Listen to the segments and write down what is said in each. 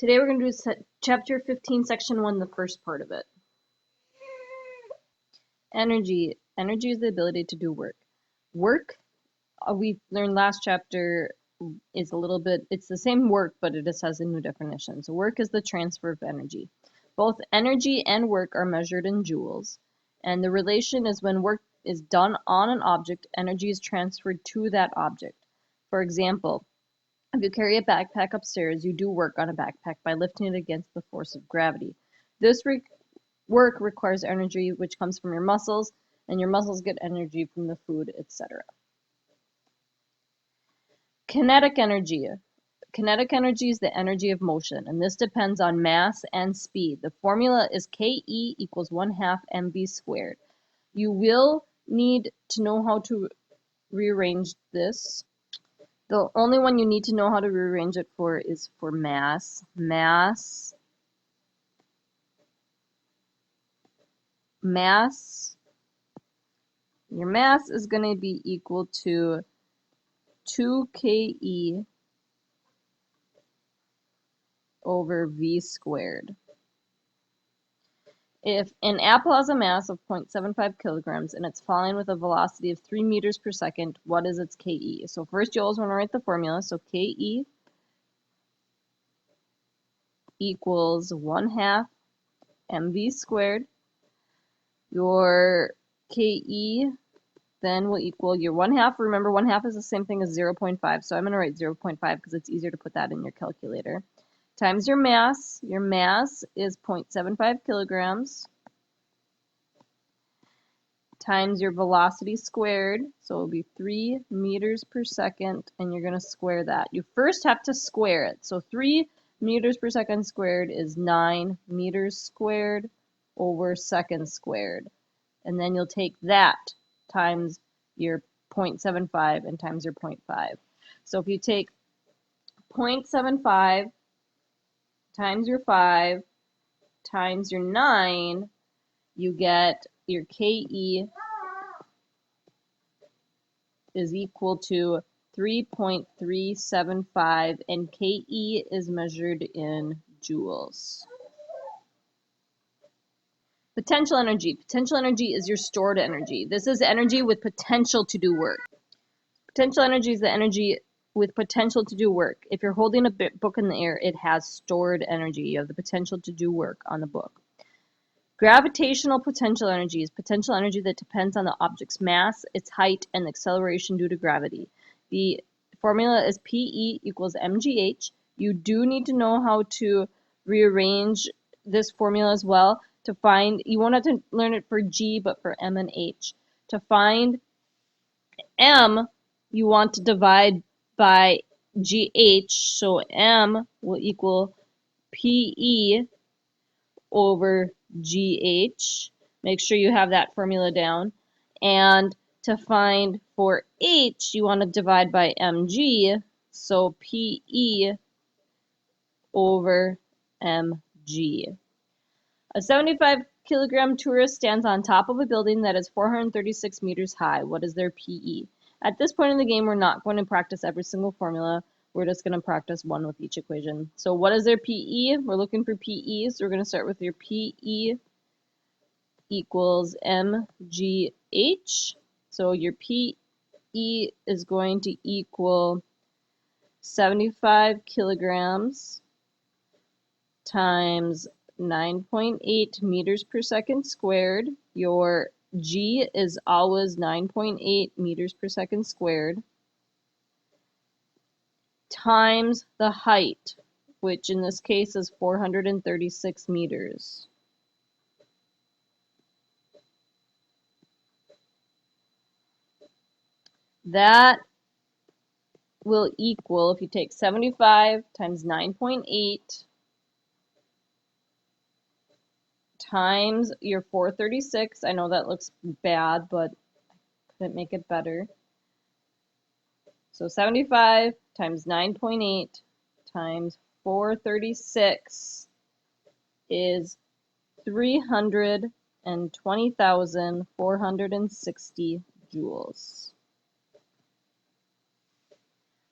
Today we're going to do chapter 15, section 1, the first part of it. Energy. Energy is the ability to do work. Work, we learned last chapter, is a little bit, it's the same work, but it just has a new definition. So work is the transfer of energy. Both energy and work are measured in joules. And the relation is when work is done on an object, energy is transferred to that object. For example, if you carry a backpack upstairs, you do work on a backpack by lifting it against the force of gravity. This work requires energy which comes from your muscles, and your muscles get energy from the food, etc. Kinetic energy. Kinetic energy is the energy of motion, and this depends on mass and speed. The formula is Ke equals 1/2 mv squared. You will need to know how to rearrange this. The only one you need to know how to rearrange it for is for mass. Mass. Your mass is going to be equal to 2 Ke over v squared. If an apple has a mass of 0.75 kilograms and it's falling with a velocity of 3 meters per second, what is its Ke? So first you always want to write the formula. So Ke equals 1/2 mv squared. Your Ke then will equal your 1/2. Remember, 1/2 is the same thing as 0.5. So I'm going to write 0.5 because it's easier to put that in your calculator. Times your mass. Your mass is 0.75 kilograms. Times your velocity squared. So it'll be 3 meters per second, and you're going to square that. You first have to square it. So 3 meters per second squared is 9 meters squared over seconds squared. And then you'll take that times your 0.75 and times your 0.5. So if you take 0.75 times your 5 times your 9, you get your Ke is equal to 3.375, and Ke is measured in joules. Potential energy. Potential energy is your stored energy. This is energy with potential to do work. Potential energy is the energy with potential to do work. If you're holding a book in the air, it has stored energy. You have the potential to do work on the book. Gravitational potential energy is potential energy that depends on the object's mass, its height, and acceleration due to gravity. The formula is Pe equals mgh. You do need to know how to rearrange this formula as well to find, you won't have to learn it for G, but for M and H. To find M, you want to divide by GH, so M will equal PE over GH. Make sure you have that formula down. And to find for H, you want to divide by mg, so PE over mg. A 75 kilogram tourist stands on top of a building that is 436 meters high. What is their PE? At this point in the game, we're not going to practice every single formula. We're just going to practice one with each equation. So what is their PE? We're looking for PE, so we're going to start with your PE equals mgh. So your PE is going to equal 75 kilograms times 9.8 meters per second squared. Your G is always 9.8 meters per second squared times the height, which in this case is 436 meters. That will equal, if you take 75 times 9.8 times your 436, I know that looks bad, but I couldn't make it better. So 75 times 9.8 times 436 is 320,460 joules.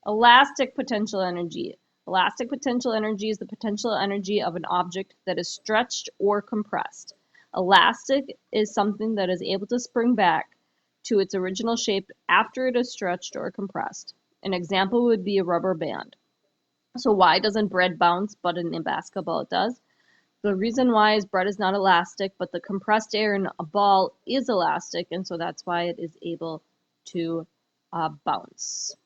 Elastic potential energy. Elastic potential energy is the potential energy of an object that is stretched or compressed. Elastic is something that is able to spring back to its original shape after it is stretched or compressed. An example would be a rubber band. So why doesn't bread bounce, but in basketball it does? The reason why is bread is not elastic, but the compressed air in a ball is elastic, and so that's why it is able to bounce.